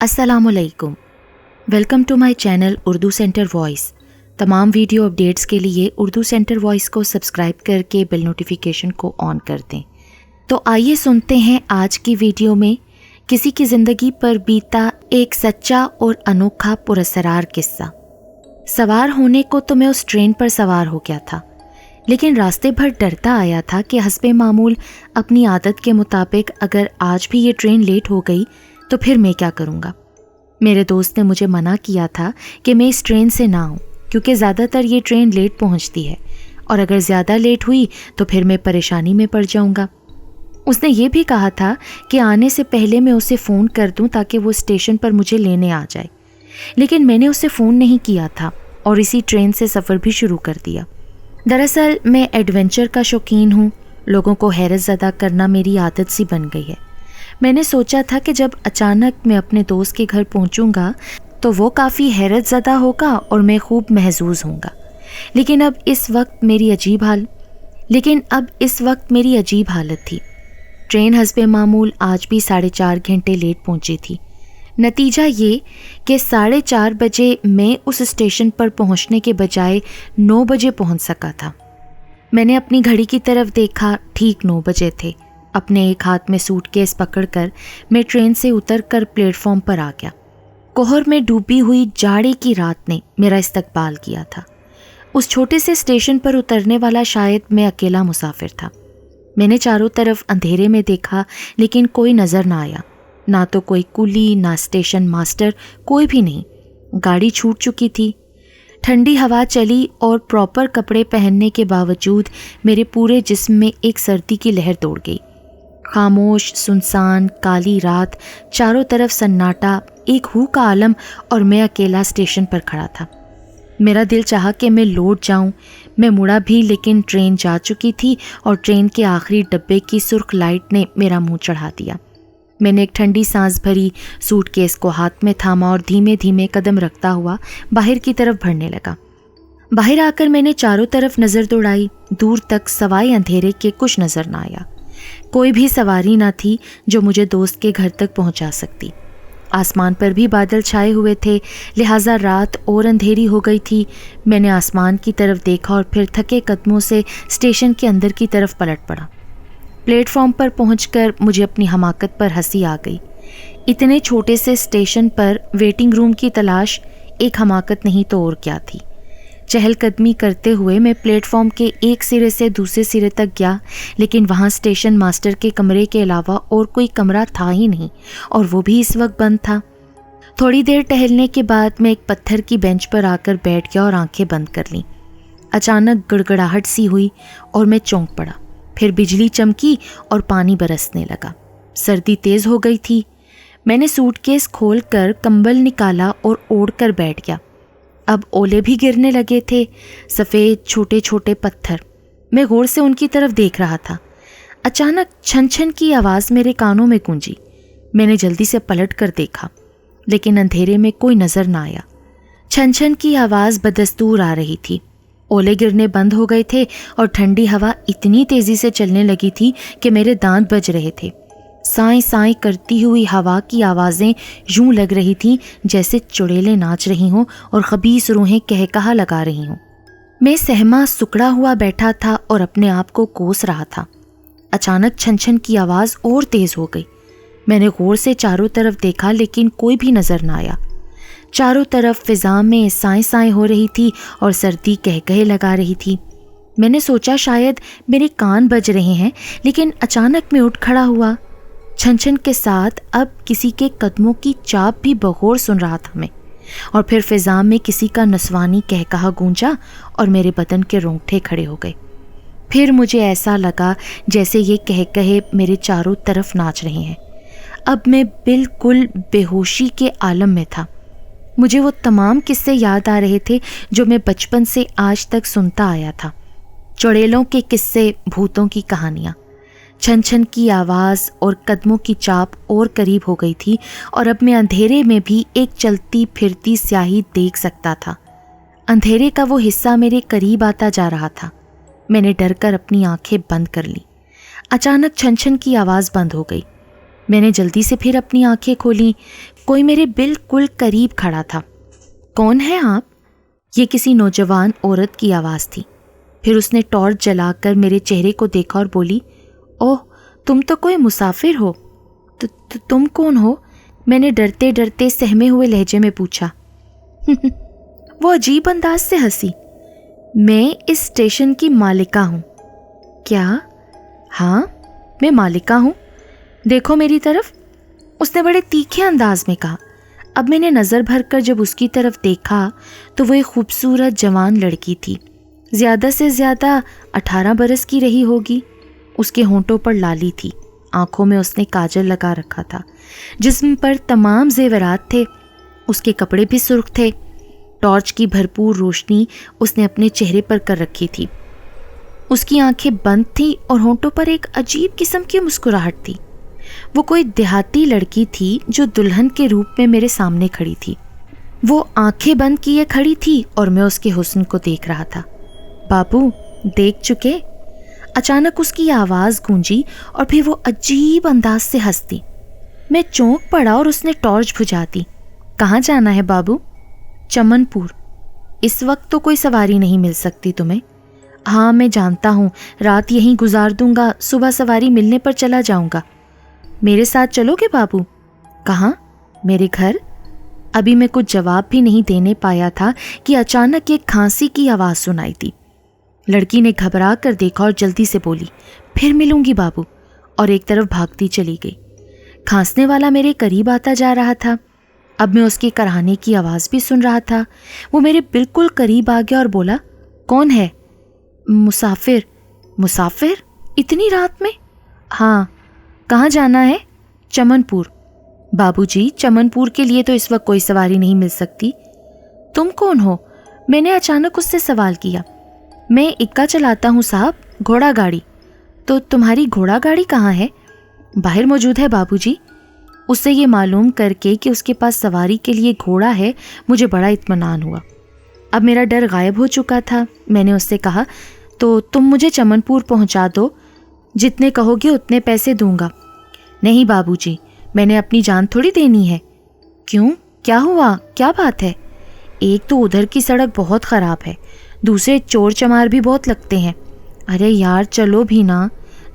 अस्सलामुअलैकुम। Welcome to my channel Urdu centre voice. तमाम video updates के लिए उर्दू सेंटर वॉइस को सब्सक्राइब करके बेल नोटिफिकेशन को ऑन कर दें। तो आइए सुनते हैं आज की वीडियो में किसी की ज़िंदगी पर बीता एक सच्चा और अनोखा पुरअसरार किस्सा। सवार होने को तो मैं उस ट्रेन पर सवार हो गया था, लेकिन रास्ते भर डरता आया था कि हस्बे मामूल अपनी आदत के मुताबिक अगर आज भी ये ट्रेन लेट हो गई तो फिर मैं क्या करूँगा। मेरे दोस्त ने मुझे मना किया था कि मैं इस ट्रेन से ना आऊँ, क्योंकि ज़्यादातर ये ट्रेन लेट पहुँचती है और अगर ज़्यादा लेट हुई तो फिर मैं परेशानी में पड़ जाऊँगा। उसने ये भी कहा था कि आने से पहले मैं उसे फ़ोन कर दूँ ताकि वो स्टेशन पर मुझे लेने आ जाए, लेकिन मैंने उसे फ़ोन नहीं किया था और इसी ट्रेन से सफ़र भी शुरू कर दिया। दरअसल मैं एडवेंचर का शौकीन हूँ। लोगों को हैरत ज़दा करना मेरी आदत सी बन गई है। मैंने सोचा था कि जब अचानक मैं अपने दोस्त के घर पहुंचूंगा तो वो काफ़ी हैरत ज़दा होगा और मैं खूब महजूज होऊंगा। लेकिन अब इस वक्त मेरी अजीब हालत थी। ट्रेन हस्बे मामूल आज भी 4.5 घंटे लेट पहुंची थी। नतीजा ये कि 4:30 बजे मैं उस स्टेशन पर पहुंचने के बजाय 9 बजे पहुंच सका था। मैंने अपनी घड़ी की तरफ देखा, ठीक 9 बजे थे। अपने एक हाथ में सूटकेस पकड़कर मैं ट्रेन से उतरकर प्लेटफॉर्म पर आ गया। कोहर में डूबी हुई जाड़े की रात ने मेरा इस्तकबाल किया था। उस छोटे से स्टेशन पर उतरने वाला शायद मैं अकेला मुसाफिर था। मैंने चारों तरफ अंधेरे में देखा, लेकिन कोई नज़र ना आया। ना तो कोई कुली, ना स्टेशन मास्टर, कोई भी नहीं। गाड़ी छूट चुकी थी। ठंडी हवा चली और प्रॉपर कपड़े पहनने के बावजूद मेरे पूरे जिस्म में एक सर्दी की लहर दौड़ गई। खामोश, सुनसान, काली रात, चारों तरफ सन्नाटा, एक हू का आलम और मैं अकेला स्टेशन पर खड़ा था। मेरा दिल चाहा कि मैं लौट जाऊं। मैं मुड़ा भी, लेकिन ट्रेन जा चुकी थी और ट्रेन के आखिरी डब्बे की सुर्ख लाइट ने मेरा मुंह चढ़ा दिया। मैंने एक ठंडी सांस भरी, सूटकेस को हाथ में थामा और धीमे धीमे कदम रखता हुआ बाहर की तरफ बढ़ने लगा। बाहर आकर मैंने चारों तरफ नज़र दौड़ाई। दूर तक सवाए अंधेरे के कुछ नज़र ना आया। कोई भी सवारी ना थी जो मुझे दोस्त के घर तक पहुंचा सकती। आसमान पर भी बादल छाए हुए थे, लिहाजा रात और अंधेरी हो गई थी। मैंने आसमान की तरफ देखा और फिर थके कदमों से स्टेशन के अंदर की तरफ पलट पड़ा। प्लेटफॉर्म पर पहुंचकर मुझे अपनी हमाकत पर हंसी आ गई। इतने छोटे से स्टेशन पर वेटिंग रूम की तलाश एक हमाकत नहीं तो और क्या थी। चहलकदमी करते हुए मैं प्लेटफॉर्म के एक सिरे से दूसरे सिरे तक गया, लेकिन वहाँ स्टेशन मास्टर के कमरे के अलावा और कोई कमरा था ही नहीं, और वो भी इस वक्त बंद था। थोड़ी देर टहलने के बाद मैं एक पत्थर की बेंच पर आकर बैठ गया और आंखें बंद कर लीं। अचानक गड़गड़ाहट सी हुई और मैं चौंक पड़ा। फिर बिजली चमकी और पानी बरसने लगा। सर्दी तेज़ हो गई थी। मैंने सूटकेस खोलकर कंबल निकाला और ओढ़ कर बैठ गया। अब ओले भी गिरने लगे थे, सफ़ेद छोटे छोटे पत्थर। मैं गौर से उनकी तरफ देख रहा था। अचानक छन छन की आवाज़ मेरे कानों में गूंजी। मैंने जल्दी से पलट कर देखा, लेकिन अंधेरे में कोई नज़र ना आया। छन छन की आवाज़ बदस्तूर आ रही थी। ओले गिरने बंद हो गए थे और ठंडी हवा इतनी तेज़ी से चलने लगी थी कि मेरे दांत बज रहे थे। साई साई करती हुई हवा की आवाज़ें यूं लग रही थीं जैसे चुड़ैलें नाच रही हों और खबीस रूहें कहकहा लगा रही हों। मैं सहमा सुकड़ा हुआ बैठा था और अपने आप को कोस रहा था। अचानक छन छन की आवाज़ और तेज़ हो गई। मैंने गौर से चारों तरफ देखा, लेकिन कोई भी नज़र ना आया। चारों तरफ फिज़ा में साएं साएं हो रही थी और सर्दी कहकहे लगा रही थी। मैंने सोचा शायद मेरे कान बज रहे हैं, लेकिन अचानक मैं उठ खड़ा हुआ। छन छन के साथ अब किसी के कदमों की चाप भी बगौर सुन रहा था मैं, और फिर फिज़ा में किसी का नस्वानी कहकहा गूंजा और मेरे बदन के रोंगटे खड़े हो गए। फिर मुझे ऐसा लगा जैसे ये कहकहे मेरे चारों तरफ नाच रहे हैं। अब मैं बिल्कुल बेहोशी के आलम में था। मुझे वो तमाम किस्से याद आ रहे थे जो मैं बचपन से आज तक सुनता आया था। चुड़ैलों के किस्से, भूतों की कहानियाँ। छन छन की आवाज़ और कदमों की चाप और करीब हो गई थी, और अब मैं अंधेरे में भी एक चलती फिरती स्याही देख सकता था। अंधेरे का वो हिस्सा मेरे करीब आता जा रहा था। मैंने डर कर अपनी आंखें बंद कर लीं। अचानक छन छन की आवाज़ बंद हो गई। میں نے جلدی سے پھر اپنی آنکھیں کھولیں. کوئی میرے بالکل قریب کھڑا تھا. کون ہے آپ؟ یہ کسی نوجوان عورت کی آواز تھی. پھر اس نے ٹارچ جلا کر میرے چہرے کو دیکھا اور بولی, اوہ تم تو کوئی مسافر ہو. تم کون ہو؟ میں نے ڈرتے ڈرتے سہمے ہوئے لہجے میں پوچھا. وہ عجیب انداز سے ہنسی. میں اس اسٹیشن کی مالکہ ہوں. کیا؟ ہاں میں مالکہ ہوں. دیکھو میری طرف, اس نے بڑے تیکھے انداز میں کہا. اب میں نے نظر بھر کر جب اس کی طرف دیکھا تو وہ ایک خوبصورت جوان لڑکی تھی. زیادہ سے زیادہ 18 برس کی رہی ہوگی. اس کے ہونٹوں پر لالی تھی, آنکھوں میں اس نے کاجل لگا رکھا تھا, جسم پر تمام زیورات تھے. اس کے کپڑے بھی سرخ تھے. ٹارچ کی بھرپور روشنی اس نے اپنے چہرے پر کر رکھی تھی. اس کی آنکھیں بند تھیں اور ہونٹوں پر ایک عجیب قسم کی مسکراہٹ تھی. وہ کوئی دیہاتی لڑکی تھی جو دلہن کے روپ میں میرے سامنے کھڑی تھی. وہ آنکھیں بند کیے کھڑی تھی اور میں اس کے حسن کو دیکھ رہا تھا. بابو دیکھ چکے؟ اچانک اس کی آواز گونجی اور پھر وہ عجیب انداز سے ہنستی. میں چونک پڑا اور اس نے ٹارچ بجھا دی. کہاں جانا ہے بابو؟ چمن پور. اس وقت تو کوئی سواری نہیں مل سکتی تمہیں. ہاں میں جانتا ہوں, رات یہیں گزار دوں گا, صبح سواری ملنے پر چلا جاؤں گا. میرے ساتھ چلو گے بابو؟ کہاں؟ میرے گھر. ابھی میں کچھ جواب بھی نہیں دینے پایا تھا کہ اچانک ایک کھانسی کی آواز سنائی دی. لڑکی نے گھبرا کر دیکھا اور جلدی سے بولی, پھر ملوں گی بابو, اور ایک طرف بھاگتی چلی گئی. کھانسنے والا میرے قریب آتا جا رہا تھا. اب میں اس کی کراہنے کی آواز بھی سن رہا تھا. وہ میرے بالکل قریب آ گیا اور بولا, کون ہے؟ مسافر. مسافر؟ اتنی رات میں؟ ہاں. کہاں جانا ہے؟ چمن پور. بابو جی چمن پور کے لیے تو اس وقت کوئی سواری نہیں مل سکتی. تم کون ہو؟ میں نے اچانک اس سے سوال کیا. میں اکا چلاتا ہوں صاحب, گھوڑا گاڑی. تو تمہاری گھوڑا گاڑی کہاں ہے؟ باہر موجود ہے بابو جی. اس سے یہ معلوم کر کے کہ اس کے پاس سواری کے لیے گھوڑا ہے مجھے بڑا اطمینان ہوا. اب میرا ڈر غائب ہو چکا تھا. میں نے اس سے کہا, تو تم مجھے چمن پور پہنچا دو, جتنے کہو گے اتنے پیسے دوں گا. نہیں بابو جی, میں نے اپنی جان تھوڑی دینی ہے. کیوں؟ کیا ہوا؟ کیا بات ہے؟ ایک تو ادھر کی سڑک بہت خراب ہے, دوسرے چور چمار بھی بہت لگتے ہیں. ارے یار چلو بھی نا.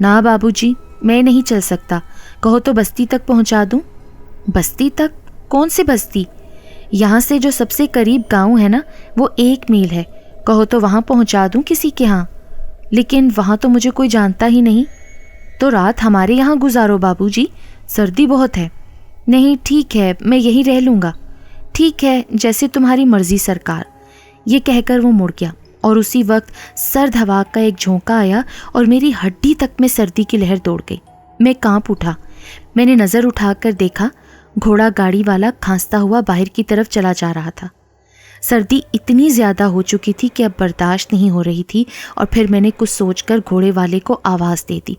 نا بابو جی میں نہیں چل سکتا, کہو تو بستی تک پہنچا دوں. بستی تک؟ کون سی بستی؟ یہاں سے جو سب سے قریب گاؤں ہے نا, وہ 1 میل ہے. کہو تو وہاں پہنچا دوں کسی کے ہاں. لیکن وہاں تو مجھے کوئی جانتا ہی نہیں. تو رات ہمارے یہاں گزارو بابو جی, سردی بہت ہے. نہیں ٹھیک ہے, میں یہیں رہ لوں گا. ٹھیک ہے, جیسے تمہاری مرضی سرکار. یہ کہہ کر وہ مڑ گیا اور اسی وقت سرد ہوا کا ایک جھونکا آیا اور میری ہڈی تک میں سردی کی لہر دوڑ گئی. میں کانپ اٹھا. میں نے نظر اٹھا کر دیکھا, گھوڑا گاڑی والا کھانستا ہوا باہر کی طرف چلا جا رہا تھا. سردی اتنی زیادہ ہو چکی تھی کہ اب برداشت نہیں ہو رہی تھی, اور پھر میں نے کچھ سوچ کر گھوڑے والے کو آواز دے دی.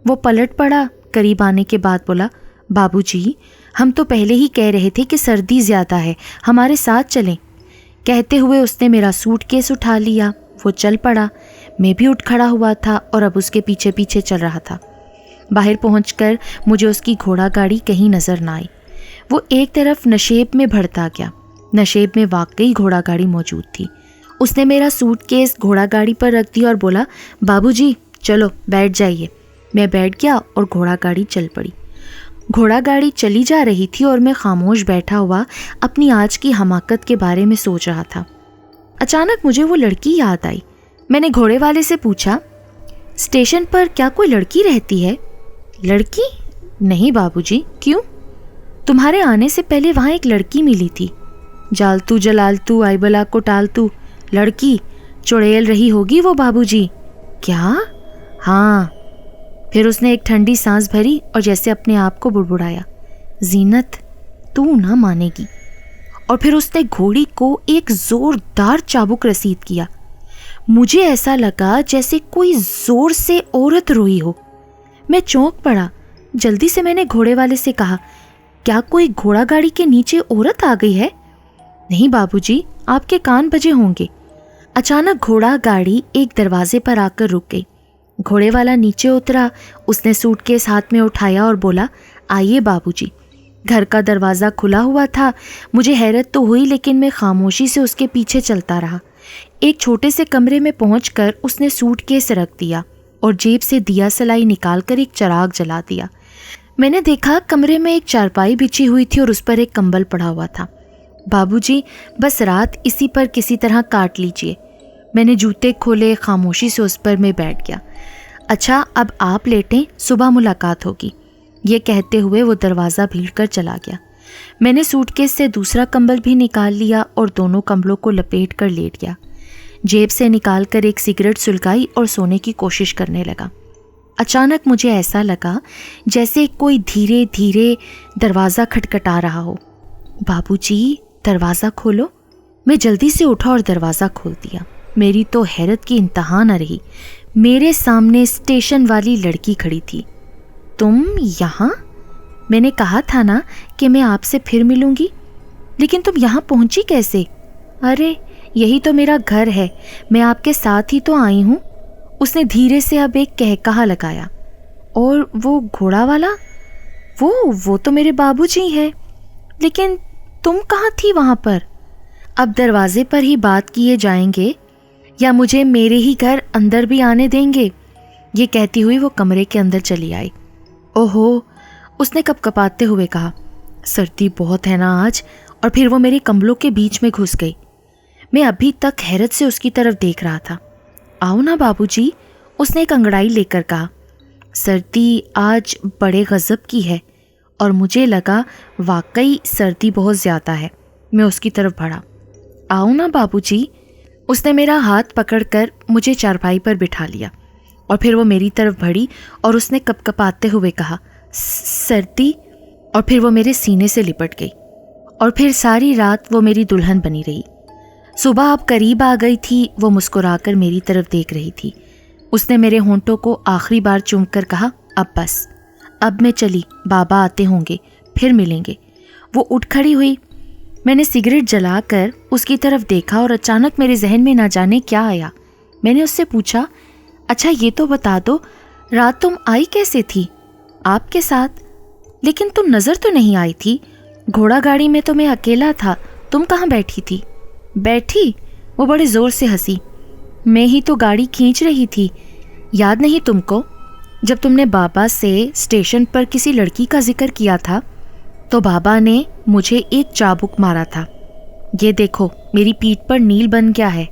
وہ پلٹ پڑا. قریب آنے کے بعد بولا, بابو جی ہم تو پہلے ہی کہہ رہے تھے کہ سردی زیادہ ہے, ہمارے ساتھ چلیں. کہتے ہوئے اس نے میرا سوٹ کیس اٹھا لیا. وہ چل پڑا. میں بھی اٹھ کھڑا ہوا تھا اور اب اس کے پیچھے پیچھے چل رہا تھا. باہر پہنچ کر مجھے اس کی گھوڑا گاڑی کہیں نظر نہ آئی. وہ ایک طرف نشیب میں بڑھتا گیا. نشیب میں واقعی گھوڑا گاڑی موجود تھی. اس نے میرا سوٹ کیس گھوڑا گاڑی پر رکھ دیا اور بولا, بابو جی چلو بیٹھ جائیے. میں بیٹھ گیا اور گھوڑا گاڑی چل پڑی. گھوڑا گاڑی چلی جا رہی تھی اور میں خاموش بیٹھا ہوا اپنی آج کی حماقت کے بارے میں سوچ رہا تھا. اچانک مجھے وہ لڑکی یاد آئی. میں نے گھوڑے والے سے پوچھا, اسٹیشن پر کیا کوئی لڑکی رہتی ہے؟ لڑکی؟ نہیں بابو جی. کیوں؟ تمہارے آنے سے پہلے وہاں ایک لڑکی ملی تھی. جالتو جلالتو آئی بلا کو ٹالتو. لڑکی؟ چڑیل رہی ہوگی وہ بابو جی. کیا؟ ہاں. پھر اس نے ایک ٹھنڈی سانس بھری اور جیسے اپنے آپ کو بڑبڑایا, زینت تو نہ مانے گی. اور پھر اس نے گھوڑی کو ایک زوردار چابک رسید کیا. مجھے ایسا لگا جیسے کوئی زور سے عورت روئی ہو. میں چونک پڑا. جلدی سے میں نے گھوڑے والے سے کہا, کیا کوئی گھوڑا گاڑی کے نیچے عورت آ گئی ہے؟ نہیں بابو جی, آپ کے کان بجے ہوں گے. اچانک گھوڑا گاڑی ایک دروازے پر آ کر رک گئی. گھوڑے والا نیچے اترا. اس نے سوٹ کیس ہاتھ میں اٹھایا اور بولا, آئیے बाबूजी। घर का दरवाज़ा खुला हुआ था। मुझे हैरत तो हुई, लेकिन मैं खामोशी से उसके पीछे चलता रहा। एक छोटे से कमरे में पहुंचकर उसने सूटकेस रख दिया और जेब से दिया सलाई निकालकर एक चिराग जला दिया। मैंने देखा कमरे में एक चारपाई बिछी हुई थी और उस पर एक कंबल पड़ा हुआ था। बाबूजी, बस रात इसी पर किसी तरह काट लीजिए। मैंने जूते खोले, खामोशी से उस पर मैं बैठ गया। अच्छा, अब आप लेटें, सुबह मुलाकात होगी। ये कहते हुए वो दरवाज़ा भीड़कर चला गया। मैंने सूटकेस से दूसरा कंबल भी निकाल लिया और दोनों कंबलों को लपेट कर लेट गया। जेब से निकालकर एक सिगरेट सुलगाई और सोने की कोशिश करने लगा। अचानक मुझे ऐसा लगा जैसे कोई धीरे धीरे दरवाज़ा खटखटा रहा हो। बाबूजी, दरवाज़ा खोलो। मैं जल्दी से उठा और दरवाज़ा खोल दिया। मेरी तो हैरत की इंतहा न रही। मेरे सामने स्टेशन वाली लड़की खड़ी थी। तुम यहाँ? मैंने कहा था ना कि मैं आपसे फिर मिलूँगी, लेकिन तुम यहाँ पहुँची कैसे? अरे, यही तो मेरा घर है, मैं आपके साथ ही तो आई हूँ। उसने धीरे से अब एक कहकहा लगाया। और वो घोड़ा वाला? वो तो मेरे बाबूजी हैं। लेकिन तुम कहाँ थी वहाँ पर? अब दरवाजे पर ही बात किए जाएंगे या मुझे मेरे ही घर अंदर भी आने देंगे? ये कहती हुई वो कमरे के अंदर चली आई। ओहो, उसने कपकपाते हुए कहा। सर्दी बहुत है ना आज। और फिर वो मेरे कंबलों के बीच में घुस गई। मैं अभी तक हैरत से उसकी तरफ देख रहा था। आओ ना बाबूजी, उसने एक अंगड़ाई लेकर कहा। सर्दी आज बड़े गज़ब की है और मुझे लगा वाकई सर्दी बहुत ज़्यादा है। मैं उसकी तरफ बढ़ा। आओ ना बाबूजी। उसने मेरा हाथ पकड़कर मुझे चारपाई पर बिठा लिया और फिर वो मेरी तरफ बढ़ी और उसने कपकपाते हुए कहा, सर्दी। और फिर वो मेरे सीने से लिपट गई और फिर सारी रात वो मेरी दुल्हन बनी रही। सुबह अब करीब आ गई थी। वो मुस्कुराकर मेरी तरफ देख रही थी। उसने मेरे होंठों को आखिरी बार चूमकर कहा, अब बस, अब मैं चली, बाबा आते होंगे, फिर मिलेंगे। वो उठ खड़ी हुई। मैंने सिगरेट जलाकर उसकी तरफ देखा और अचानक मेरे जहन में ना जाने क्या आया। मैंने उससे पूछा, अच्छा ये तो बता दो, रात तुम आई कैसे थी? आपके साथ? लेकिन तुम नज़र तो नहीं आई थी। घोड़ा गाड़ी में तो मैं अकेला था, तुम कहाँ बैठी थी? बैठी? वो बड़े ज़ोर से हंसी। मैं ही तो गाड़ी खींच रही थी। याद नहीं तुमको, जब तुमने बाबा से स्टेशन पर किसी लड़की का जिक्र किया था तो बाबा ने मुझे एक चाबुक मारा था। ये देखो, मेरी पीठ पर नील बन गया है।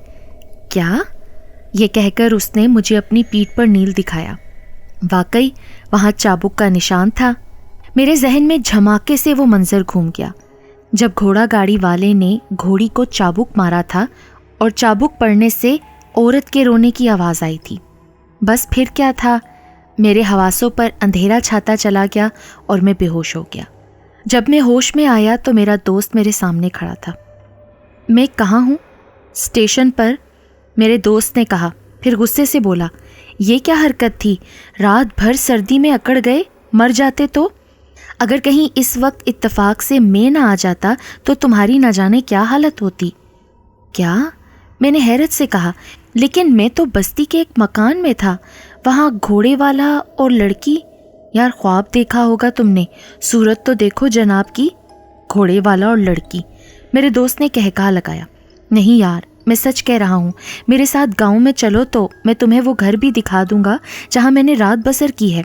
क्या? ये कहकर उसने मुझे अपनी पीठ पर नील दिखाया। वाकई वहाँ चाबुक का निशान था। मेरे जहन में झमाके से वो मंजर घूम गया जब घोड़ा गाड़ी वाले ने घोड़ी को चाबुक मारा था और चाबुक पड़ने से औरत के रोने की आवाज़ आई थी। बस फिर क्या था, मेरे हवासों पर अंधेरा छाता चला गया और मैं बेहोश हो गया। जब मैं होश में आया तो मेरा दोस्त मेरे सामने खड़ा था। मैं कहाँ हूँ? स्टेशन पर, मेरे दोस्त ने कहा। फिर गुस्से से बोला, ये क्या हरकत थी? रात भर सर्दी में अकड़ गए, मर जाते तो? अगर कहीं इस वक्त इत्तेफाक से मैं ना आ जाता तो तुम्हारी ना जाने क्या हालत होती। क्या? मैंने हैरत से कहा। लेकिन मैं तो बस्ती के एक मकान में था, वहाँ घोड़े वाला और लड़की। यार, ख्वाब देखा होगा तुमने, सूरत तो देखो जनाब की। घोड़े वाला और लड़की, मेरे दोस्त ने कहका लगाया। नहीं यार, मैं सच कह रहा हूँ। मेरे साथ गांव में चलो तो मैं तुम्हें वो घर भी दिखा दूंगा जहाँ मैंने रात बसर की है।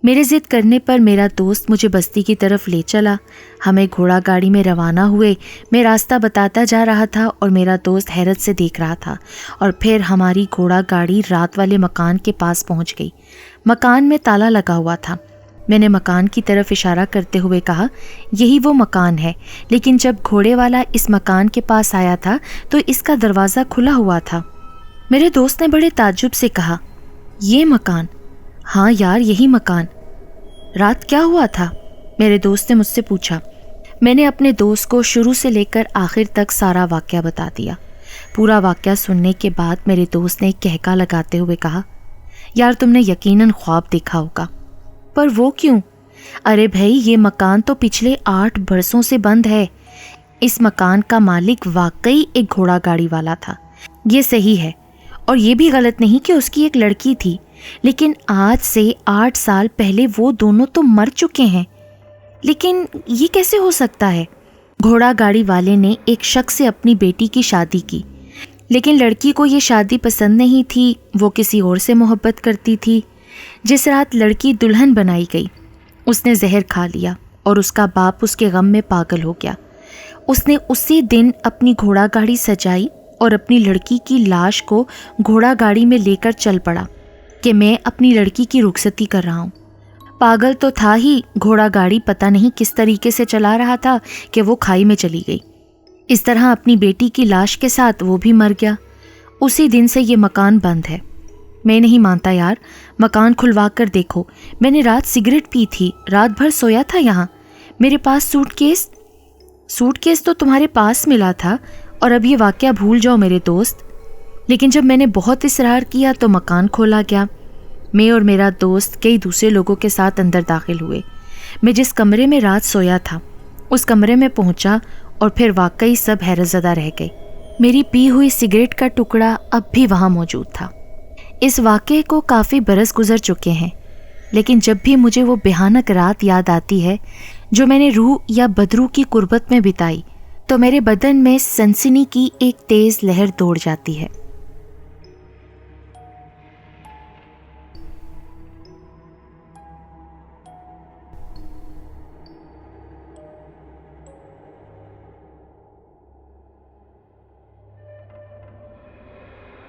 मेरे जिद करने पर मेरा दोस्त मुझे बस्ती की तरफ ले चला। हमें घोड़ा गाड़ी में रवाना हुए। मैं रास्ता बताता जा रहा था और मेरा दोस्त हैरत से देख रहा था। और फिर हमारी घोड़ा गाड़ी रात वाले मकान के पास पहुंच गई। मकान में ताला लगा हुआ था। मैंने मकान की तरफ इशारा करते हुए कहा, यही वो मकान है। लेकिन जब घोड़े वाला इस मकान के पास आया था तो इसका दरवाज़ा खुला हुआ था। मेरे दोस्त ने बड़े ताज्जुब से कहा, ये मकान? हाँ यार, यही मकान। रात क्या हुआ था? मेरे दोस्त ने मुझसे पूछा। मैंने अपने दोस्त को शुरू से लेकर आखिर तक सारा वाक़या बता दिया। पूरा वाक़या सुनने के बाद मेरे दोस्त ने एक कहका लगाते हुए कहा, यार तुमने यकीनन ख्वाब देखा होगा। पर वो क्यों? अरे भाई, ये मकान तो पिछले 8 बरसों से बंद है। इस मकान का मालिक वाकई एक घोड़ा गाड़ी वाला था, ये सही है। और ये भी गलत नहीं कि उसकी एक लड़की थी, लेकिन आज से 8 साल पहले वो दोनों तो मर चुके हैं। لیکن یہ کیسے ہو سکتا ہے؟ گھوڑا گاڑی والے نے ایک شخص سے اپنی بیٹی کی شادی کی، لیکن لڑکی کو یہ شادی پسند نہیں تھی، وہ کسی اور سے محبت کرتی تھی۔ جس رات لڑکی دلہن بنائی گئی اس نے زہر کھا لیا اور اس کا باپ اس کے غم میں پاگل ہو گیا۔ اس نے اسی دن اپنی گھوڑا گاڑی سجائی اور اپنی لڑکی کی لاش کو گھوڑا گاڑی میں لے کر چل پڑا کہ میں اپنی لڑکی کی رخصتی کر رہا ہوں۔ پاگل تو تھا ہی، گھوڑا گاڑی پتہ نہیں کس طریقے سے چلا رہا تھا کہ وہ کھائی میں چلی گئی۔ اس طرح اپنی بیٹی کی لاش کے ساتھ وہ بھی مر گیا۔ اسی دن سے یہ مکان بند ہے۔ میں نہیں مانتا یار، مکان کھلوا کر دیکھو۔ میں نے رات سگریٹ پی تھی، رات بھر سویا تھا یہاں۔ میرے پاس سوٹ کیس تو تمہارے پاس ملا تھا، اور اب یہ واقعہ بھول جاؤ میرے دوست۔ لیکن جب میں نے بہت اصرار کیا تو مکان کھولا گیا۔ میں اور میرا دوست کئی دوسرے لوگوں کے ساتھ اندر داخل ہوئے۔ میں جس کمرے میں رات سویا تھا اس کمرے میں پہنچا اور پھر واقعی سب حیرت زدہ رہ گئے۔ میری پی ہوئی سگریٹ کا ٹکڑا اب بھی وہاں موجود تھا۔ اس واقعے کو کافی برس گزر چکے ہیں، لیکن جب بھی مجھے وہ بھیانک رات یاد آتی ہے جو میں نے روح یا بدروح کی قربت میں بتائی، تو میرے بدن میں سنسنی کی ایک تیز لہر دوڑ جاتی ہے۔